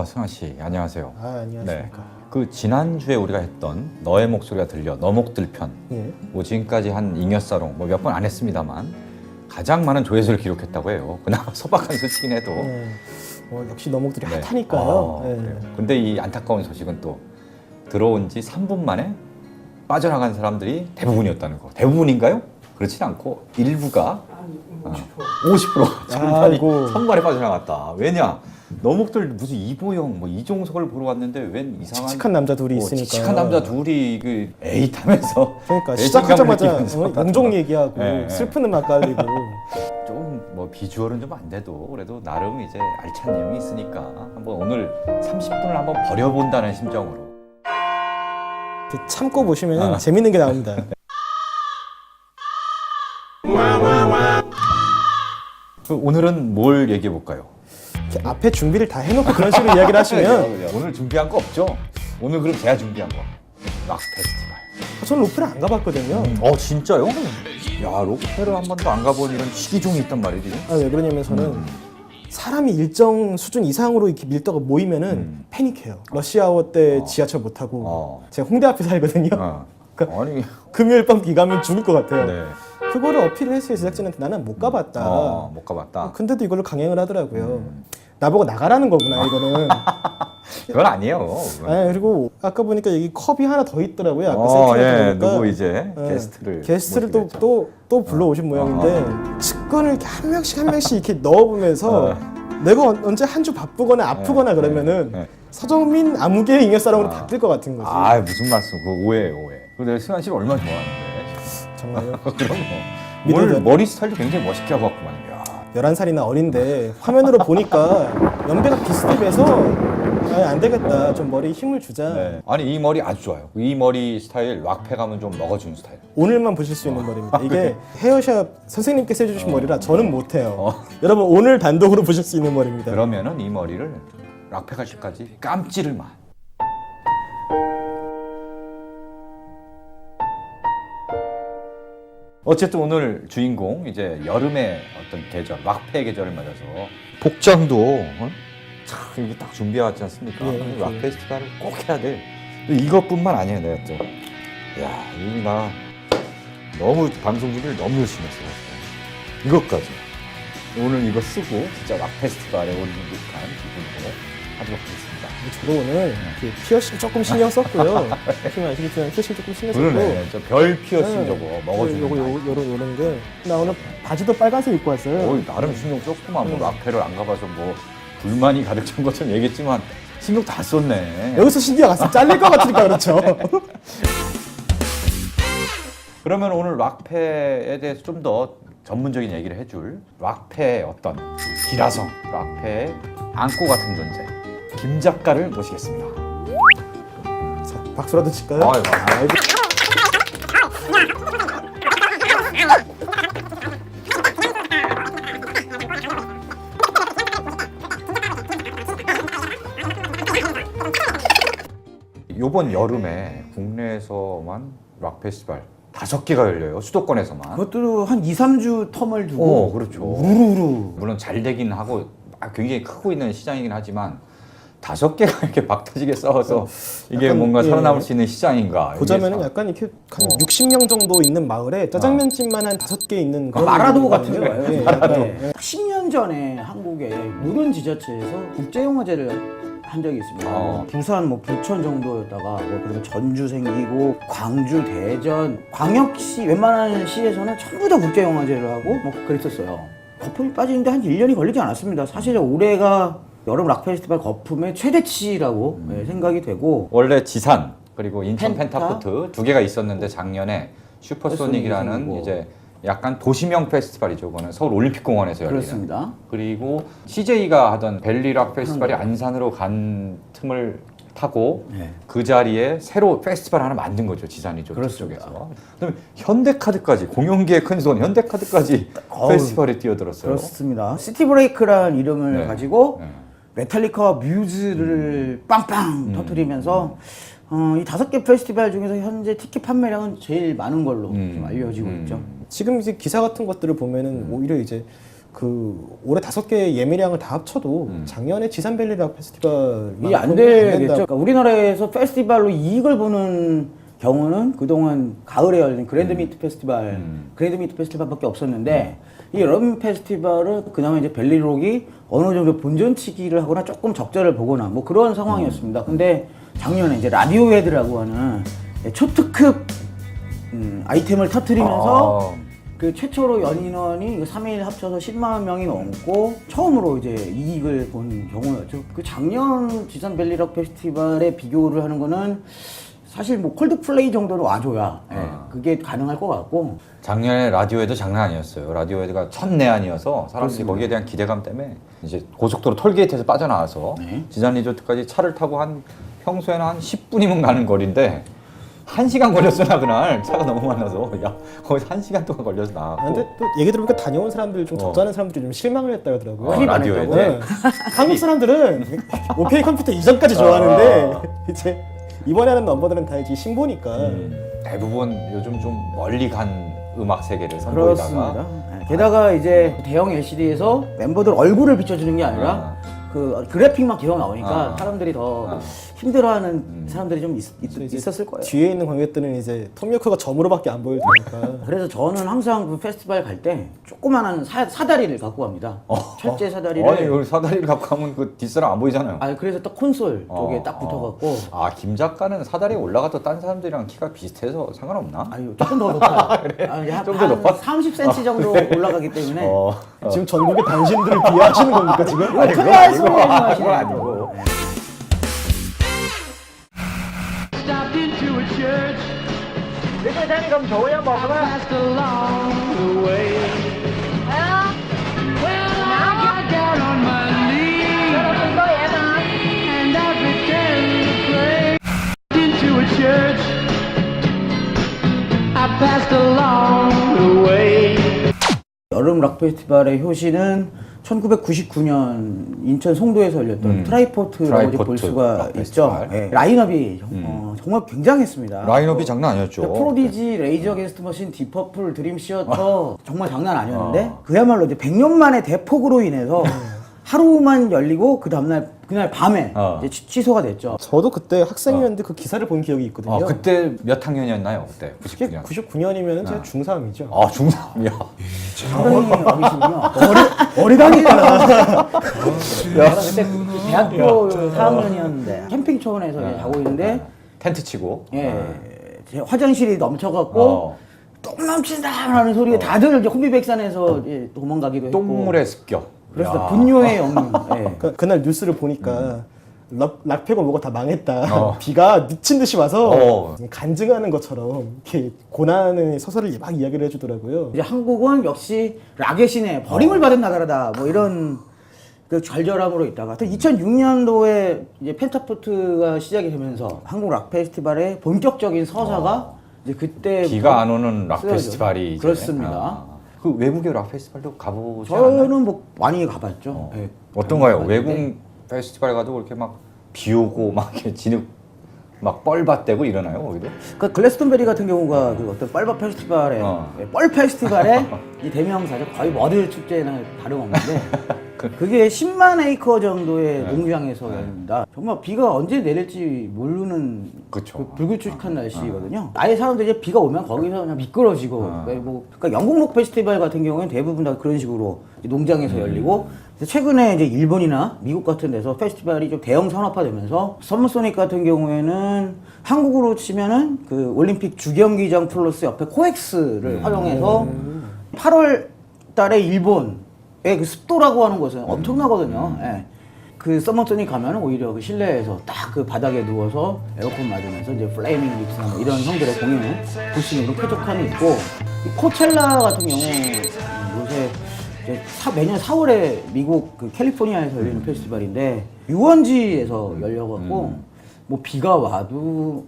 승환 씨, 안녕하세요. 안녕하십니까. 네. 그 지난주에 우리가 했던 너의 목소리가 들려 너목들 편. 예. 뭐 지금까지 한 잉여사롱 뭐 몇 번 안 했습니다만 가장 많은 조회수를 기록했다고 해요. 그나마 소박한 수치긴 해도. 예. 역시 너목들이 네. 핫하니까요. 예. 그래요. 근데 이 안타까운 소식은 또 들어온 지 3분 만에 빠져나간 사람들이 대부분이었다는 거. 대부분인가요? 그렇진 않고 일부가 50% 아이고. 선발에 빠져나갔다. 왜냐? 너목들 무슨 이보영, 뭐 이종석을 보러 왔는데 웬 이상한 칙칙한 남자 둘이 있으니까. 칙칙한 남자 둘이 그 에이 타면서 그러니까 애정감을 시작하자마자 느끼면서 영종 얘기하고 예. 슬픈 음악 깔리고. 좀 뭐 비주얼은 좀 안 돼도 그래도 나름 이제 알찬 내용이 있으니까 한번 오늘 30분을 한번 버려본다는 심정으로 참고 보시면 재밌는 게 나옵니다. 오늘은 뭘 얘기해 볼까요? 이렇게 앞에 준비를 다 해놓고 그런 식으로 이야기를 하시면 오늘 준비한 거 없죠? 오늘 그럼 제가 준비한 거 락 페스티벌. 저는 로페를 안 가봤거든요. 진짜요? 야, 록페를 한 번도 안 가본 이런 희귀종이 있단 말이지. 왜 그러냐면 저는 사람이 일정 수준 이상으로 이렇게 밀도가 모이면은 패닉해요. 러시아워 때 지하철 못 타고 제가 홍대 앞에 살거든요. 그러니까 아니, 금요일 밤 비 가면 죽을 것 같아요. 네. 그거를 어필을 했어요, 제작진한테. 나는 못 가봤다. 못 가봤다. 근데도 이걸로 강행을 하더라고요. 나보고 나가라는 거구나, 이거는. 그건 아니에요. 그리고 아까 보니까 여기 컵이 하나 더 있더라고요. 아까 세팅해 보니까. 누구 이제 게스트를 또 불러오신 모양인데 측근을 이렇게 한 명씩 이렇게 넣어보면서 내가 언제 한 주 바쁘거나 아프거나 그러면은 서정민 아무개 잉여사랑으로 바뀔 것 같은 거지. 무슨 말씀? 그거 오해예요, 오해. 근데 승환 씨를 얼마나 좋아하는데. 정말요? 그럼 뭐. 오늘 머리 스타일도 굉장히 멋있게 하고 왔구만. 야. 11살이나 어린데 화면으로 보니까 연배가 비슷해서 안 되겠다. 좀 머리에 힘을 주자. 네. 아니, 이 머리 아주 좋아요. 이 머리 스타일 락페 가면 좀 먹어주는 스타일. 오늘만 보실 수 있는 머리입니다. 이게 헤어샵 선생님께서 해주신 머리라 저는 못해요. 여러분 오늘 단독으로 보실 수 있는 머리입니다. 그러면은 이 머리를 락페 갈 때까지 감찌를 마. 어쨌든 오늘 주인공 이제 여름의 어떤 계절, 락페 계절을 맞아서 복장도 참 이게 딱 준비해왔지 않습니까? 예, 락 페스티벌을 꼭 해야 돼. 이것뿐만 아니야, 내가 또. 야, 이거 나 너무 방송 준비를 너무 열심히 했어. 이것까지. 오늘 이거 쓰고 진짜 락 페스티벌에 온 듯한 기분으로 하도록 하겠습니다. 저도 오늘 피어싱 조금 신경 썼고요. 보시면 아시겠지만 피어싱 조금 신경 썼고. 그러네. 저 별 피어싱 저거 먹어주는 요런 게. 나 오늘 바지도 빨간색 입고 왔어요. 나름 신경 썼구만. 뭐 락페를 안 가봐서 뭐 불만이 가득 찬 것처럼 얘기했지만 신경 다 썼네. 여기서 신경 갔으면 잘릴 것 같으니까 그렇죠. 그러면 오늘 락페에 대해서 좀 더 전문적인 얘기를 해줄 락페의 어떤 기라성, 락페의 안고 같은 존재 김 작가를 모시겠습니다. 자, 박수라도 칠까요? 이번 여름에 국내에서만 락 페스티벌 5개가 열려요. 수도권에서만. 그것도 한 2, 3주 텀을 두고 그렇죠. 우르르. 물론 잘 되긴 하고 굉장히 크고 있는 시장이긴 하지만 5개가 이렇게 박터지게 싸워서 이게 뭔가 살아남을 수 있는 시장인가. 보자면은 약간 이렇게 한 60명 정도 있는 마을에 짜장면집만 한 5개 있는 그런 마라도 같은 거거든요. 거예요. 마라도. 10년 전에 한국에 모든 지자체에서 국제영화제를 한 적이 있습니다. 부산, 부천 정도였다가 그리고 전주 생기고 광주, 대전, 광역시 웬만한 시에서는 전부 다 국제영화제를 하고 그랬었어요. 거품이 빠지는데 한 1년이 걸리지 않았습니다. 사실 올해가 여름 락 페스티벌 거품의 최대치라고 생각이 되고 원래 지산 그리고 인천 펜타? 펜타포트 2개가 있었는데 작년에 슈퍼소닉이라는 이제 약간 도시명 페스티벌이죠. 그거는 서울 올림픽공원에서 열리는. 그렇습니다. 그리고 CJ가 하던 벨리락 페스티벌이 안산으로 간 틈을 타고 그 자리에 새로 페스티벌 하나 만든 거죠. 지산이 쪽에서. 그다음에 현대카드까지 공연계의 큰손 현대카드까지 페스티벌에 뛰어들었어요. 그렇습니다. 시티브레이크라는 이름을 가지고 메탈리카와 뮤즈를 빵빵 터뜨리면서 이 5개 페스티벌 중에서 현재 티켓 판매량은 제일 많은 걸로 좀 알려지고 있죠. 지금 이제 기사 같은 것들을 보면은 오히려 이제 그 올해 5개 예매량을 다 합쳐도 작년에 지산밸리 락 페스티벌 이게 안 되겠죠. 그러니까 우리나라에서 페스티벌로 이익을 보는 경우는 그동안 가을에 열린 그랜드 미트 페스티벌, 그랜드 미트 페스티벌밖에 없었는데 이 럼 페스티벌은 그나마 이제 벨리록이 어느 정도 본전치기를 하거나 조금 적자를 보거나 뭐 그런 상황이었습니다. 근데 작년에 이제 라디오헤드라고 하는 초특급 아이템을 터뜨리면서 그 최초로 연인원이 3일 합쳐서 10만 명이 넘고 처음으로 이제 이익을 본 경우였죠. 그 작년 지산밸리락 페스티벌에 비교를 하는 거는 사실 뭐 콜드플레이 정도는 와줘야 그게 가능할 것 같고. 작년에 라디오헤드 장난 아니었어요. 라디오헤드가 첫 내한이어서 사람들이 거기에 대한 기대감 때문에 이제 고속도로 톨게이트에서 빠져나와서 지산 리조트까지 차를 타고 한 평소에는 한 10분이면 가는 거리인데 1시간 걸렸어나 그날 차가 너무 많아서 야 거기서 1시간 동안 걸려서 나왔고. 근데 또 얘기 들어보니까 다녀온 사람들 좀 적잖은 사람들이 좀 실망을 했다 그러더라고요. 라디오헤드. 네. 한국 사람들은 오케이 컴퓨터 이전까지 좋아하는데 이제 이번에 하는 넘버들은 다 이제 신보니까 대부분 요즘 좀 멀리 간 음악 세계를 그렇습니다. 선보이다가 게다가 이제 대형 LCD에서 멤버들 얼굴을 비춰주는 게 아니라 그 그래픽만 계속 나오니까 사람들이 더 힘들어하는 사람들이 좀 있었을 거예요. 뒤에 있는 관객들은 이제 톰 요커가 점으로밖에 안 보일 테니까. 그래서 저는 항상 그 페스티벌 갈 때 조그만한 사다리를 갖고 갑니다. 철제 사다리를. 아니 여기 사다리를 갖고 가면 그 뒷사람 안 보이잖아요. 그래서 딱 콘솔 쪽에 딱 붙어갖고. 김 작가는 사다리에 올라가도 딴 사람들이랑 키가 비슷해서 상관없나? 아니 조금 더 높아요. 좀 더 높아? 30cm 정도 올라가기 때문에. 지금 전국의 당신들을 비하하시는 겁니까 지금? 큰일 소리 하시는 아니고. Stopped into a church. Passed along the way. Well, I got down on my knees and I began to pray. Into a church. I passed along the way. 여름 락 페스티벌의 효시는 1999년 인천 송도에서 열렸던 트라이포트라고 이제 볼 수가 있죠. 라인업이 정말 굉장했습니다. 라인업이 장난 아니었죠. 프로디지, 레이저 게스트 머신, 디퍼플, 드림 시어터 정말 장난 아니었는데 그야말로 이제 100년 만에 대폭으로 인해서 하루만 열리고 그 다음날 그날 밤에 이제 취소가 됐죠. 저도 그때 학생이었는데 그 기사를 본 기억이 있거든요. 그때 몇 학년이었나요? 그때 99년. 99년이면 제가 중3이죠. 중3이야. 상당히 어리시군요. 어리다니까. 그때 대학교 4학년이었는데 캠핑촌에서 이제 자고 있는데 텐트 치고. 제 화장실이 넘쳐갖고 똥 넘친다라는 소리에 다들 이제 혼비백산해서 이제 도망가기도 했고. 똥물에 습격. 그래서 분뇨의 영웅. 그날 뉴스를 보니까 락페고 뭐고 다 망했다. 비가 미친 듯이 와서 간증하는 것처럼 이렇게 고난의 서사를 막 이야기를 해주더라고요. 이제 한국은 역시 락의 신에 버림을 받은 나라다. 뭐 이런 그 절절함으로 있다가 2006년도에 이제 펜타포트가 시작이 되면서 한국 락 페스티벌의 본격적인 서사가 이제 그때 비가 안 오는 락 쓰여져. 페스티벌이 이제. 그렇습니다. 그 외국의 락 페스티벌도 가보지 않나요? 저는 뭐 많이 가봤죠. 네. 어떤가요? 많이 외국 가봤는데 페스티벌 가도 그렇게 막 비 오고 막 이렇게 진흙 막 뻘밭대고 이러나요? 거기도? 그 글래스톤베리 같은 경우가 그 어떤 뻘밭 페스티벌에 뻘 페스티벌의 이 대명사죠. 거의 머드 축제나 다름없는데 그게 10만 에이커 정도의 농장에서 열립니다. 정말 비가 언제 내릴지 모르는 그쵸. 그 불규칙한 날씨거든요. 아예 사람들이 이제 비가 오면 거기서 그냥 미끄러지고 그러니까 영국 록 페스티벌 같은 경우에는 대부분 다 그런 식으로 농장에서 열리고 최근에 이제 일본이나 미국 같은 데서 페스티벌이 좀 대형 산업화되면서 썸머소닉 같은 경우에는 한국으로 치면은 그 올림픽 주경기장 플러스 옆에 코엑스를 활용해서 8월 달에 일본의 그 습도라고 하는 것은 엄청나거든요. 예. 그 썸머소닉 가면은 오히려 그 실내에서 딱 그 바닥에 누워서 에어컨 맞으면서 이제 플레이밍 립스나 뭐 이런 형들의 공연을 볼 수 있는 그런 쾌적함이 있고 이 코첼라 같은 경우 요새 이제 매년 4월에 미국 그 캘리포니아에서 열리는 페스티벌인데 유원지에서 열려갖고 뭐 비가 와도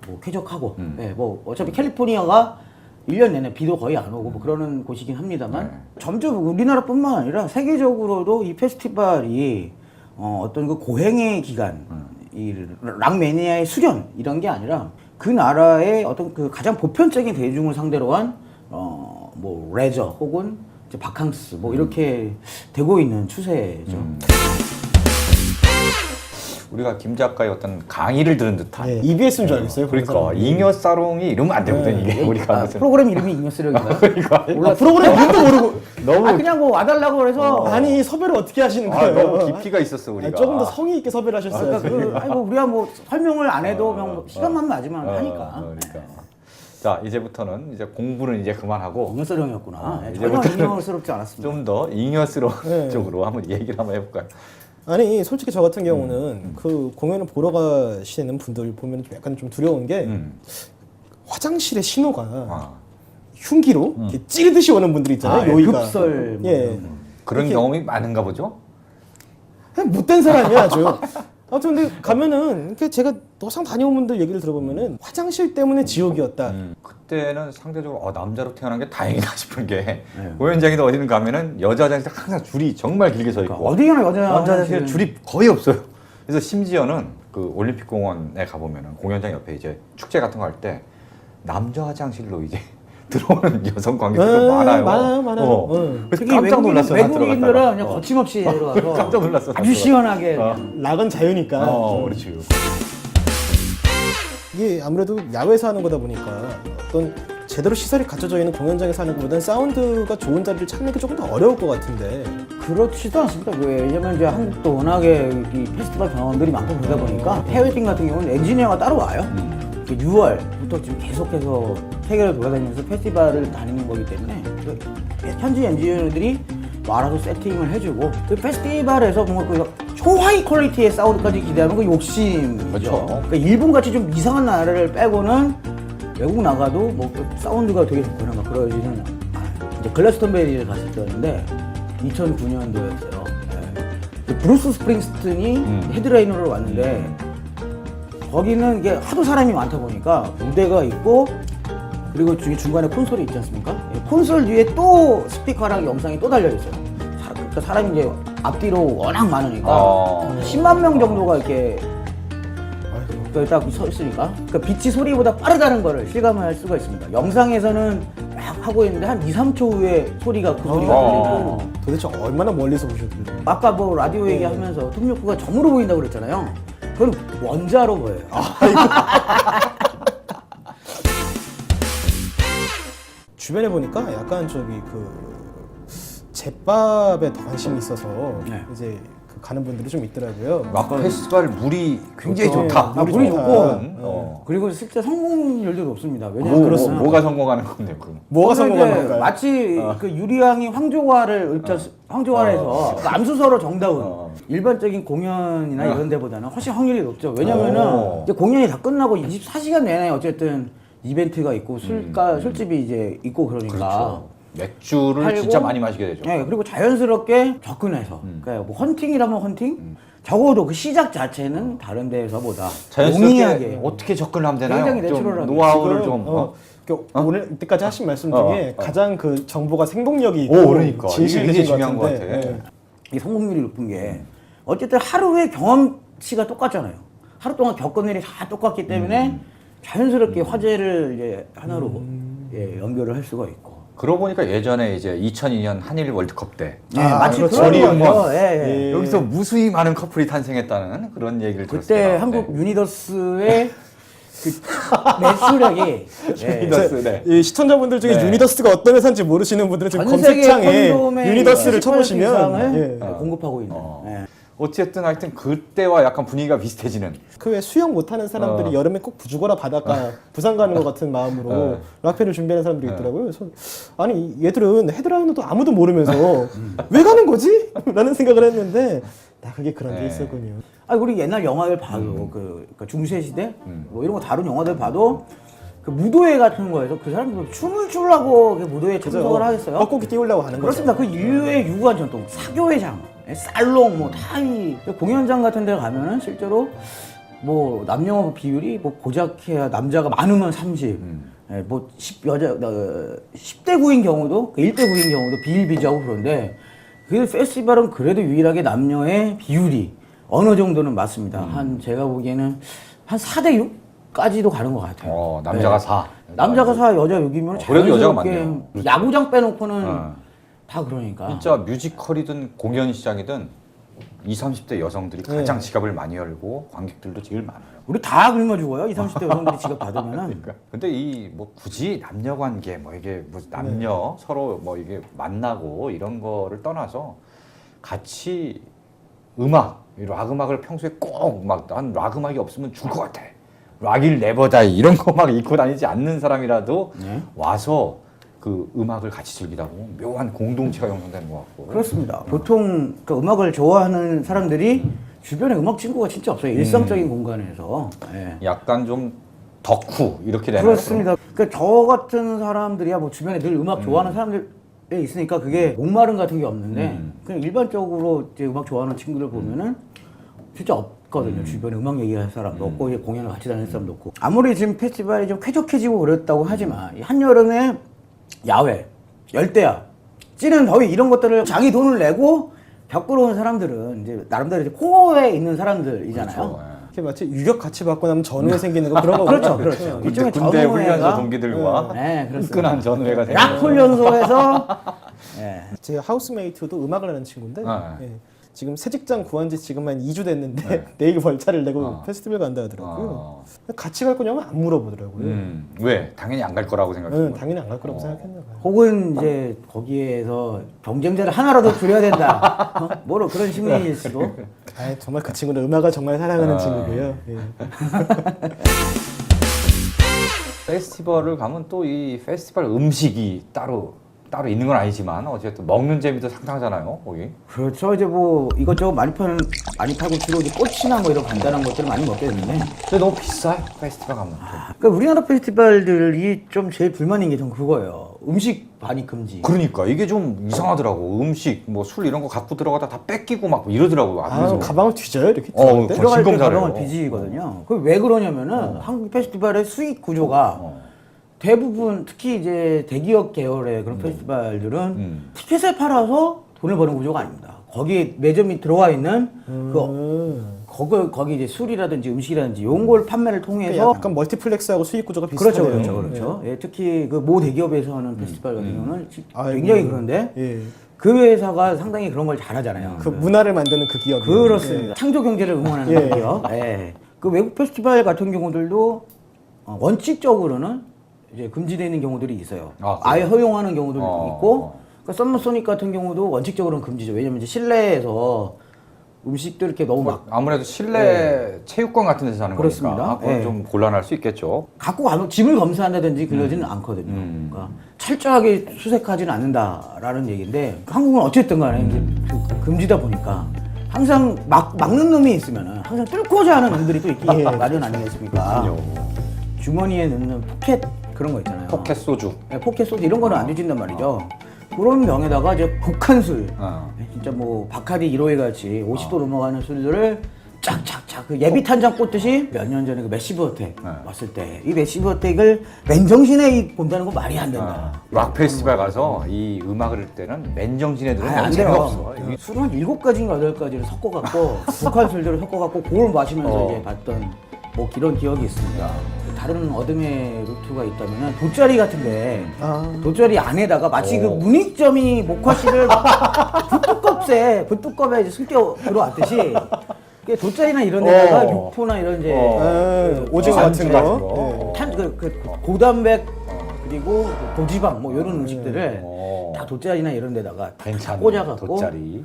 뭐 쾌적하고 뭐 어차피 캘리포니아가 1년 내내 비도 거의 안 오고 뭐 그러는 곳이긴 합니다만 점점 우리나라뿐만 아니라 세계적으로도 이 페스티벌이 어떤 그 고행의 기간 이 락 매니아의 수련 이런 게 아니라 그 나라의 어떤 그 가장 보편적인 대중을 상대로 한 뭐 레저 혹은 이제 바캉스 뭐 이렇게 되고 있는 추세죠. 우리가 김 작가의 어떤 강의를 들은 듯한. 예, EBS인 줄 알겠어요. 그러니까 잉여 사롱이 이러면 안 되거든 이게 우리가 무슨. 프로그램 이름이 잉여쓰레기인가요? 그러니까 몰라 프로그램 이름도 모르고. 너무 그냥 뭐 와달라고 그래서 아니 섭외를 어떻게 하시는 아, 거예요? 너무 깊이가 있었어 우리가. 아니, 조금 더 성의 있게 섭외를 하셨어요. 그러니까 아니 뭐 우리가 뭐 설명을 안 해도 그냥 뭐 시간만 나지만 하니까. 그러니까. 자 이제부터는 이제 공부는 이제 그만하고 잉여쓰레기였구나. 네, 전혀 이제부터는 잉여스럽지 않았습니다. 좀 더 잉여스러운 네. 쪽으로 한번 얘기를 한번 해볼까요? 아니 솔직히 저 같은 경우는 그 공연을 보러 가시는 분들 보면 좀 약간 좀 두려운 게 화장실의 신호가 아. 흉기로 이렇게 찌르듯이 오는 분들 있잖아요. 아, 예. 요의가. 급설 뭐 예. 이런 그런 이렇게- 경험이 많은가 보죠? 그냥 못된 사람이야 아주. 아무튼 근데 가면은 이렇게 제가 노상 다녀온 분들 얘기를 들어보면은 화장실 때문에 지옥이었다. 그때는 상대적으로 남자로 태어난 게 다행이다 싶은 게 공연장에도 어디든 가면은 여자 화장실 항상 줄이 정말 길게 서 있고 어디 가나 여자 남자 화장실 화장실은- 줄이 거의 없어요. 그래서 심지어는 그 올림픽 공원에 가보면은 공연장 옆에 이제 축제 같은 거 할 때 남자 화장실로 이제 들어오는 여성 관객들도 많아요. 많아요. 그래서 특히 깜짝 놀랐어. 나 외국인들은 들어갔다가. 그냥 거침없이 들어가서 깜짝 놀랐어. 나 아주 들어갔다가. 시원하게 락은 자유니까. 그렇지. 이게 아무래도 야외에서 하는 거다 보니까 어떤 제대로 시설이 갖춰져 있는 공연장에서 하는 것보다는 사운드가 좋은 자리를 찾는 게 조금 더 어려울 것 같은데. 그렇지도 않습니다. 왜냐면 이제 한국도 워낙에 이 페스티벌 경험들이 많고 그러다 보니까 해외팀 같은 경우는 엔지니어가 따로 와요. 6월부터 지금 계속해서 세계를 돌아다니면서 페스티벌을 다니는 거기 때문에 그 현지 엔지니어들이 알아서 세팅을 해주고 그 페스티벌에서 뭔가 그 초하이 퀄리티의 사운드까지 기대하면 그 욕심이죠. 그렇죠. 그러니까 일본 같이 좀 이상한 나라를 빼고는 외국 나가도 뭐 사운드가 되게 좋거나 막 그러지는 않아요. 이제 글래스턴베리를 갔을 때였는데 2009년도였어요. 브루스 스프링스틴이 헤드라이너로 왔는데 거기는 이게 하도 사람이 많다 보니까 무대가 있고 그리고 중간에 콘솔이 있지 않습니까? 콘솔 뒤에 또 스피커랑 영상이 또 달려 있어요. 그러니까 사람이 이제 앞뒤로 워낙 많으니까 10만 명 정도가 이렇게 딱 서 있으니까 그러니까 빛이 소리보다 빠르다는 거를 실감할 수가 있습니다. 영상에서는 막 하고 있는데 한 2, 3초 후에 소리가 그 소리가 들리고 도대체 얼마나 멀리서 보셨길래? 아까 뭐 라디오 얘기하면서 톱니오크가 점으로 보인다고 그랬잖아요. 그건 원자로 보여요. 주변에 보니까 약간 저기 그 제밥에 더 관심이 있어서 네. 이제 그 가는 분들이 좀 있더라고요. 락 페스티벌 물이 굉장히 좋다. 물이 좋다. 좋고 그리고 실제 성공률도 높습니다. 왜냐하면 뭐가 성공하는 건데 그. 뭐가 저는 성공하는 이제 건가요? 마치 그 유리왕이 황조화를 황조화에서 그 암수서로 정다운 일반적인 공연이나 이런 데보다는 훨씬 확률이 높죠. 왜냐면은 이제 공연이 다 끝나고 24시간 내내 어쨌든 이벤트가 있고 술집이 이제 있고 그러니까 그렇죠. 맥주를 팔고, 진짜 많이 마시게 되죠. 네, 그리고 자연스럽게 접근해서 그러니까 뭐 헌팅이라면 헌팅 적어도 그 시작 자체는 다른 데에서보다 자연스럽게 용이하게 어떻게 접근을 하면 되나요? 굉장히 좀 내추럴하게. 노하우를 지금, 좀. 오늘 이때까지 하신 말씀 중에 가장 그 정보가 생동력이 있고 그러니까. 진실되신 이게 것 중요한 것 같은데. 같아. 예. 이 성공률이 높은 게 어쨌든 하루의 경험치가 똑같잖아요. 하루 동안 겪은 일이 다 똑같기 때문에 자연스럽게 화제를 이제 하나로 예, 연결을 할 수가 있고. 그러고 보니까 예전에 이제 2002년 한일 월드컵 때 네, 아, 마치 그렇죠. 그런 저리 거죠. 응원. 예, 예. 예. 여기서 무수히 많은 커플이 탄생했다는 그런 얘기를 그때 들었어요. 한국 유니더스의 그 매출액이 예, 유니더스, 네. 이 시청자분들 중에 네. 유니더스가 어떤 회사인지 모르시는 분들은 지금 전 세계 검색창에 콘돔의 유니더스를 70% 쳐보시면 이상을 예. 공급하고 있는. 예. 어쨌든 하여튼 그때와 약간 분위기가 비슷해지는. 그 왜 수영 못하는 사람들이 여름에 꼭 부주거나 바닷가 부산 가는 것 같은 마음으로 락페를 준비하는 사람들이 있더라고요. 그래서 아니 얘들은 헤드라이너도 아무도 모르면서 왜 가는 거지? 라는 생각을 했는데 나 그게 그런 게 네. 있었군요. 아 우리 옛날 영화들 봐도 그러니까 중세 시대 뭐 이런 거 다룬 영화들 봐도 그 무도회 같은 거에서 그 사람들 춤을 추려고 그 무도회에 참석을 하겠어요? 뻐꾸기 띄우려고 하는 거죠. 그렇습니다. 그 인류의 유구한 전통, 사교회장, 살롱, 뭐 타이 공연장 같은 데 가면은 실제로 뭐 남녀 비율이 뭐 고작해야 남자가 많으면 30, 예, 뭐 10대 9인 경우도 1대 9인 경우도 비일비재하고 그런데 그 페스티벌은 그래도 유일하게 남녀의 비율이 어느 정도는 맞습니다. 한 제가 보기에는 한 4대 6까지도 가는 것 같아요. 남자가 네. 4. 남자가 4, 여자 6이면 그래도 여자가 많네요. 야구장 빼놓고는 어. 다 그러니까. 진짜 뮤지컬이든 공연 시장이든 20, 30대 여성들이 가장 지갑을 많이 열고 관객들도 제일 많아요. 우리 다 굶어 죽어요. 20, 30대 여성들이 지갑 받으면은. 그러니까. 근데 이 뭐 굳이 남녀 관계 뭐 이게 뭐 남녀 서로 뭐 이게 만나고 이런 거를 떠나서 같이 음악, 이 락 음악을 평소에 꼭 막 난 락 음악이 없으면 죽을 것 같아. 락일 네버다이 이런 거 막 입고 다니지 않는 사람이라도 네. 와서 그 음악을 같이 즐기다 보면 묘한 공동체가 형성되는 것 같고. 그렇습니다. 보통 그 음악을 좋아하는 사람들이 주변에 음악 친구가 진짜 없어요. 일상적인 공간에서. 예. 약간 좀 덕후 이렇게 되는 그렇습니다. 그러니까 저 같은 사람들이야 뭐 주변에 늘 음악 좋아하는 사람들이 있으니까 그게 목마름 같은 게 없는데 그냥 일반적으로 이제 음악 좋아하는 친구들 보면은 진짜 없거든요. 주변에 음악 얘기할 사람도 없고 이제 공연을 같이 다니는 사람도 없고 아무리 지금 페스티벌이 좀 쾌적해지고 그랬다고 하지만 이 한여름에 야외, 열대야, 찌는 더위 이런 것들을 자기 돈을 내고 겪으러 온 사람들은 이제 나름대로 이제 코어에 있는 사람들이잖아요. 그렇죠. 이렇게 마치 유격 같이 받고 나면 전후회 생기는 거 그런 거 그렇죠, 그렇죠. 일종의 군대 훈련소 전우회가 동기들과 네, 그렇습니다. 끈끈한 전우회가 되는 약훈련소에서 예. 제 하우스메이트도 음악을 하는 친구인데 아. 예, 지금 새 직장 구한 지 지금 한 2주 됐는데 내일 월차를 내고 페스티벌 간다 하더라고요. 같이 갈 거냐면 안 물어보더라고요. 왜? 당연히 안 갈 거라고 생각해요. 응, 당연히 안 갈 거라고 생각했나 봐요. 혹은 이제 거기에서 경쟁자를 하나라도 줄여야 된다. 뭐로 그런 심리일 수도. 아, 정말 그 친구는 음악을 정말 사랑하는 친구고요. 예. 페스티벌을 가면 또 이 페스티벌 음식이 따로 있는 건 아니지만 어쨌든 먹는 재미도 상당하잖아요, 거기. 그렇죠. 이제 뭐 이것저것 많이 팔고 주로 이제 꽃이나 뭐 이런 간단한 것들을 많이 먹게 되는데. 근데 너무 비싸요, 페스티벌 가면. 그러니까 우리나라 페스티벌들이 좀 제일 불만인 게 좀 그거예요. 음식 반입 금지. 그러니까 이게 좀 이상하더라고. 음식, 뭐 술 이런 거 갖고 들어가다 다 뺏기고 막 이러더라고요. 아, 앞에서. 가방을 뒤져요 이렇게 어, 들어갈 때? 들어갈 때 진검사래요. 가방을 뒤지거든요. 그 왜 그러냐면은 한국 페스티벌의 수익 구조가 대부분 특히 이제 대기업 계열의 그런 페스티벌들은 티켓을 팔아서 돈을 버는 구조가 아닙니다. 거기에 매점이 들어와 있는 거기 이제 술이라든지 음식이라든지 이런 걸 판매를 통해서 약간 멀티플렉스하고 수익 구조가 비슷하네요. 그렇죠. 예, 특히 그 모 대기업에서 하는 페스티벌 같은 경우는 아이고. 굉장히 그런데 예. 그 회사가 상당히 그런 걸 잘하잖아요. 그 문화를 만드는 그 기업이 그렇습니다. 창조 경제를 응원하는 예. 기업. 예. 그 외국 페스티벌 같은 경우들도 원칙적으로는 이제 금지되어 있는 경우들이 있어요. 아, 아예 허용하는 경우들도 있고, 어. 그러니까 썸머소닉 같은 경우도 원칙적으로는 금지죠. 왜냐면 이제 실내에서 음식들 이렇게 너무 막 아무래도 실내 체육관 같은 데서 하는 그렇습니다. 거니까 그건 예. 좀 곤란할 수 있겠죠. 갖고 가면 짐을 검사한다든지 그러지는 않거든요. 그러니까 철저하게 수색하지는 않는다라는 얘기인데 한국은 어쨌든 간에 이제 금지다 보니까 항상 막는 놈이 있으면은 항상 뚫고자 하는 놈들이 또 있기 마련 아니겠습니까? 주머니에 넣는 포켓 그런 거 있잖아요. 포켓 소주. 네, 포켓 소주 이런 거는 안 뒤진단 말이죠. 그런 명에다가 이제 국한술, 진짜 뭐 바카디 1호에 같이 50도 넘어가는 술들을 쫙쫙쫙 그 예비탄장 꽂듯이 몇 년 전에 그 메시브 어택 왔을 때 이 메시브 어택을 맨정신에 본다는 건 말이 안 된다. 락 페스티벌 가서 이 음악을 할 때는 맨정신에 들으면 안 재미가 돼요. 없어. 이게 술을 한 7가지인가 8가지를 섞어갖고 북한 술들을 섞어갖고 그걸 마시면서 이제 봤던 뭐 이런 기억이 있습니다. 다른 어둠의 루트가 있다면은 돗자리 같은데 돗자리 안에다가 마치 그 문익점이 목화씨를 붓두껍에 이제 숨겨 들어왔듯이 그 돗자리나 이런 데다가 육포나 이런 이제 오징어 같은 같은 거. 그 고단백 그리고 고지방 뭐 이런 음식들을 다 돗자리나 이런 데다가 다 괜찮은 꽂아갖고 돗자리.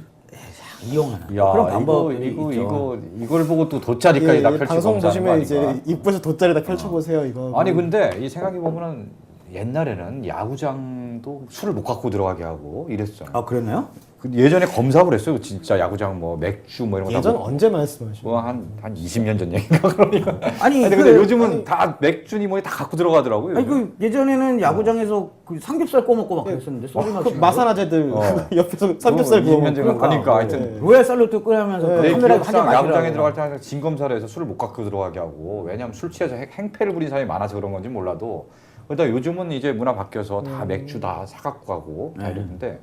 이용하는 야, 그런 방법이 있죠. 이걸 보고 또 돗자리까지 다 예, 펼치고 방송 검사하는 거 보시면 이제 아닌가? 입구에서 돗자리에다 펼쳐보세요 이거. 아니 근데 이 생각해 보면은 옛날에는 야구장도 술을 못 갖고 들어가게 하고 이랬어요. 아 그랬나요? 그 예전에 검사를 했어요. 진짜 야구장 뭐 맥주 뭐 이런 거 예전 다 언제 말씀하시죠? 뭐한 20년 전 얘기인가 그러니까. 아니, 근데 그- 요즘은 다 맥주니 뭐니 다 갖고 들어가더라고요. 아니 그 예전에는 야구장에서 그 삼겹살 꺼먹고 막 그랬었는데 소주 그 마시고 마산아재들 옆에서 삼겹살 구워 20년 전 먹고. 가니까 하여튼 로얄 살루트 끓여면서 그 내 카메라에 한잔 기억상 마시라고. 야구장에 들어갈 때 항상 진 검사를 해서 술을 못 갖고 들어가게 하고 왜냐하면 술 취해서 행패를 부린 사람이 많아서 그런 건지 몰라도 그러다 요즘은 이제 문화 바뀌어서 다 맥주 다 사갖고 가고 다 이러는데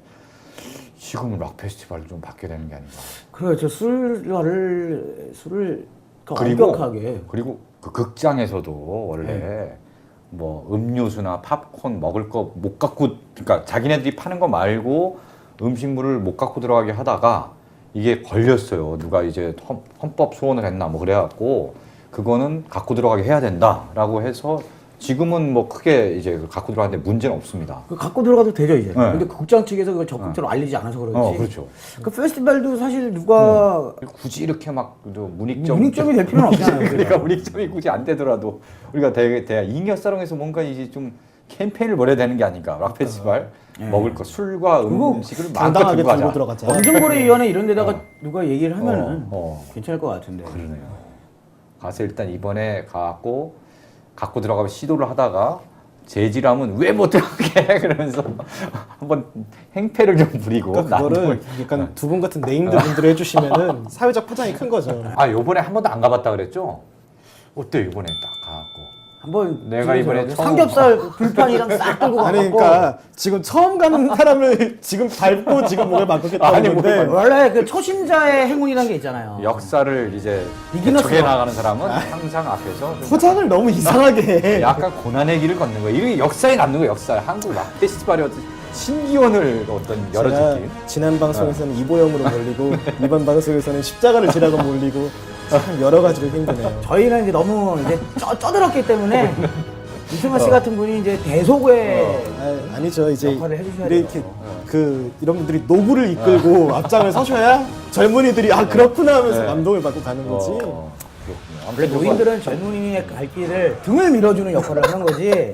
지금은 락 페스티벌을 좀 받게 되는 게 아닌가. 그렇죠. 술을 그리고 엄격하게. 그리고 그 극장에서도 원래 네. 뭐 음료수나 팝콘 먹을 거 못 갖고, 그러니까 자기네들이 파는 거 말고 음식물을 못 갖고 들어가게 하다가 이게 걸렸어요. 누가 이제 헌법 소원을 했나 뭐 그래갖고 그거는 갖고 들어가게 해야 된다라고 해서 지금은 뭐 크게 이제 갖고 들어가는데 문제는 없습니다. 그 갖고 들어가도 되죠 이제. 네. 근데 그 극장 측에서 그걸 적극적으로 알리지 않아서 그렇지. 그렇죠. 그 페스티벌도 사실 누가 굳이 이렇게 막 문익점 문익점이 될 필요는 없잖아요. 그러니까 문익점이 굳이 안 되더라도 우리가 잉여사롱에서 뭔가 이제 좀 캠페인을 벌여야 되는 게 아닌가. 락 페스티벌 먹을 거 술과 음식을 마음껏 당당하게 들고 들고 가자. 들어가자. 검증거래위원회 이런 데다가 누가 얘기를 하면은 괜찮을 것 같은데. 그러네요. 가서 일단 이번에 갖고 들어가면 시도를 하다가 제지람은 왜 못 들어가게 그러면서 한번 행패를 좀 부리고 그러니까 그거를 약간 두 분 같은 네임드 분들이 해주시면은 사회적 파장이 큰 거죠. 요번에 한 번도 안 가봤다 그랬죠? 어때 이번에 딱 가갖고 한번 내가 이번에 처음- 삼겹살 불판이랑 싹 들고 가고. 아니 그러니까 지금 처음 가는 사람을 지금 밟고 지금 목을 바꾸겠다는 아니, 건데 원래 그 초심자의 행운이라는 게 있잖아요. 역사를 이제 비기너스가. 적게 나가는 사람은 항상 앞에서 좀 포장을 너무 이상하게 해. 약간 고난의 길을 걷는 거예요. 이게 역사에 남는 거예요. 역사. 한국 락 페스티벌의 어떤 신기원을 어떤 제가 열어주긴. 지난 방송에서는 이보영으로 몰리고 이번 방송에서는 십자가를 지라고 몰리고 참 여러 가지로 힘드네요. 저희는 이제 너무 이제 쩌들었기 때문에 이승환 씨 같은 분이 이제 대속의 아니죠 이제 역할을 해주셔야 이렇게 돼요. 그 이런 분들이 노부를 이끌고 앞장을 서셔야 젊은이들이 아 그렇구나 하면서 네. 감동을 받고 가는 거지. 그렇군요. 원래 노인들은 젊은이의 갈 길을 등을 밀어주는 역할을 하는 거지.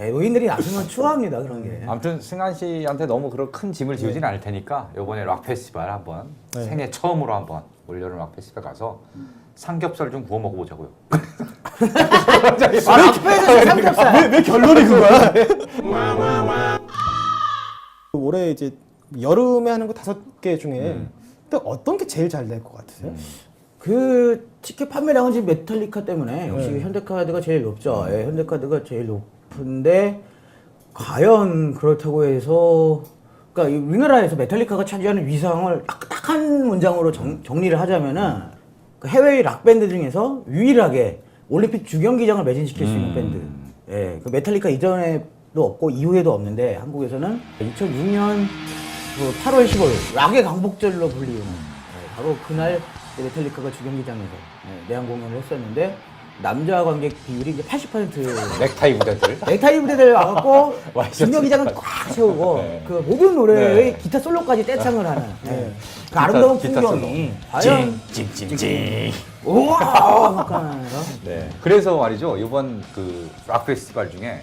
예, 노인들이 나서면 추워합니다 그런 게. 아무튼 승환 씨한테 너무 그런 큰 짐을 지우진 않을 테니까 이번에 락 페스티벌 한번 네. 생애 처음으로 한번 올여름 락 페스티벌 가서 삼겹살 좀 구워 먹어보자고요. 앞에서 삼겹살. 왜 결론이 그거야? 올해 이제 여름에 하는 거 5개 중에 근데 어떤 게 제일 잘 될 것 같으세요? 그 티켓 판매량은 지금 메탈리카 때문에 역시 현대카드가 제일 높죠. 예, 현대카드가 제일 높은데 과연 그렇다고 해서 그러니까 이 우리나라에서 메탈리카가 차지하는 위상을 딱 한 문장으로 정리를 하자면은 그 해외 락 밴드 중에서 유일하게 올림픽 주경기장을 매진시킬 수 있는 밴드. 예, 그 메탈리카 이전에도 없고 이후에도 없는데 한국에서는 2006년 그 8월 15일 락의 강복절로 불리는 바로 그날 메탈리카가 주경기장에서 내한 공연을 했었는데 남자 관객 비율이 이제 80% 넥타이 부대들. 넥타이 부대들 와갖고 와이셔츠 주경기장을 꽉 채우고 네. 그 모든 노래의 네. 기타 솔로까지 떼창을 하는 그 아름다운 기타 풍경이 과연 찡찡찡찡. 우와 막 하면서 네. 그래서 말이죠. 이번 그 락 페스티벌 중에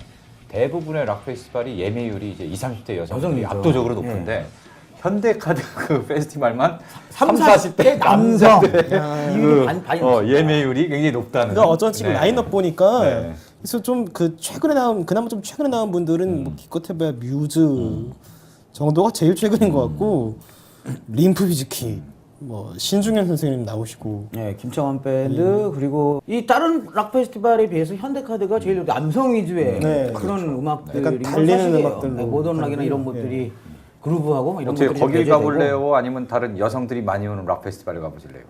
대부분의 락 페스티벌이 예매율이 이제 20, 30대 여성들이 여성이죠. 압도적으로 높은데 현대카드 그 페스티벌만 3, 30, 40대 남성 그, 반이 예매율이 굉장히 높다는. 그러니까 어쩐 지금 네. 라인업 보니까 네. 그래서 좀 그 최근에 나온 그나마 좀 최근에 나온 분들은 뭐 기껏해봐야 뮤즈 정도가 제일 최근인 것 같고 림프 비즈키 뭐 신중현 선생님 나오시고 네, 김창완 밴드 그리고 이 다른 락 페스티벌에 비해서 현대카드가 제일 남성 위주의 네, 그런 음악들이 약간 달리는 음악들로 모던 락이나 이런 것들이 그루브하고 뭐 이런 어떻게 것들이 거길 배제되고. 가볼래요? 아니면 다른 여성들이 많이 오는 락 페스티벌에 가보실래요?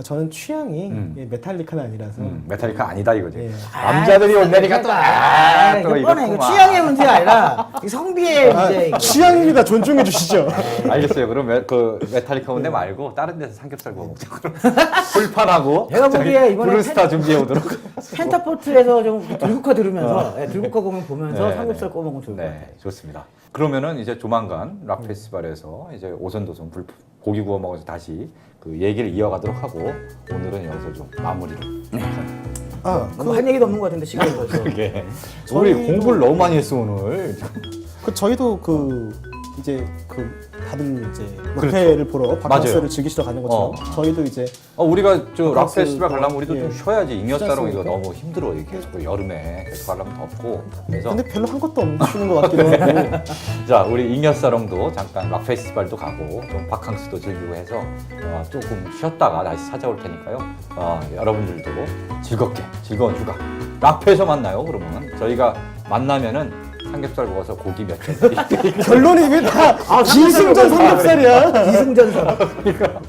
저는 취향이 메탈리카는 아니라서 메탈리카 아니다 이거지. 예. 남자들이 온다니까 또 이거 뻔해. 이거 이렇구만. 취향의 문제가 아니라 이 성비의 문제. 이거. 취향입니다. 존중해 주시죠. 알겠어요. 그럼 그 메탈리카 온데 말고 다른 데서 삼겹살 구워 먹자. 그럼 불판하고 제가 보기에 이번에 브루스타 준비해 오도록. 펜타포트에서 좀 들국화 들으면서 들국화 공연 보면서 네, 삼겹살 네. 구워 먹으면 좋을 것 같아요. 네, 좋습니다. 그러면은 이제 조만간 락 페스티벌에서 이제 오선도선 고기 구워 먹어서 다시 그 얘기를 이어가도록 하고 오늘은 여기서 좀 마무리를. 너무 한 얘기도 없는 것 같은데 시간이 벌써. 그게 우리 공부를 너무 많이 했어 오늘. 그 저희도 그 이제 그 다들 이제 로페를 보러 바캉스를 맞아요. 즐기시러 가는 것처럼 저희도 이제 우리가 저 락 바캉스 페스티벌 가려면 우리도 예. 좀 쉬어야지. 잉여사롱 이거 쉬었으니까. 너무 힘들어. 이게 계속 여름에 계속 가려면 덥고. 그래서 근데 별로 한 것도 없는 쉬는 것 같기도 하고 자 우리 잉여사롱도 잠깐 락 페스티벌도 가고 좀 바캉스도 즐기고 해서 조금 쉬었다가 다시 찾아올 테니까요. 여러분들도 즐겁게 즐거운 휴가 락페에서 만나요. 그러면 저희가 만나면은 삼겹살 먹어서 고기 몇 점. 결론이 왜 다 아, 기승전 삼겹살이야. 기승전설.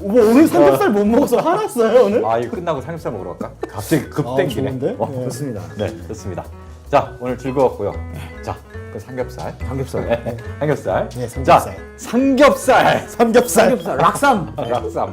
뭐 오늘 삼겹살 못 먹어서 화났어요 오늘? 아 이거 끝나고 삼겹살 먹으러 갈까? 갑자기 급 땡기네. 좋은데? 네. 좋습니다. 네, 좋습니다. 자, 오늘 즐거웠고요. 자, 그 삼겹살. 삼겹살. 네, 삼겹살. 네, 삼겹살. 자, 삼겹살. 삼겹살. 삼겹살. 락삼. 락삼.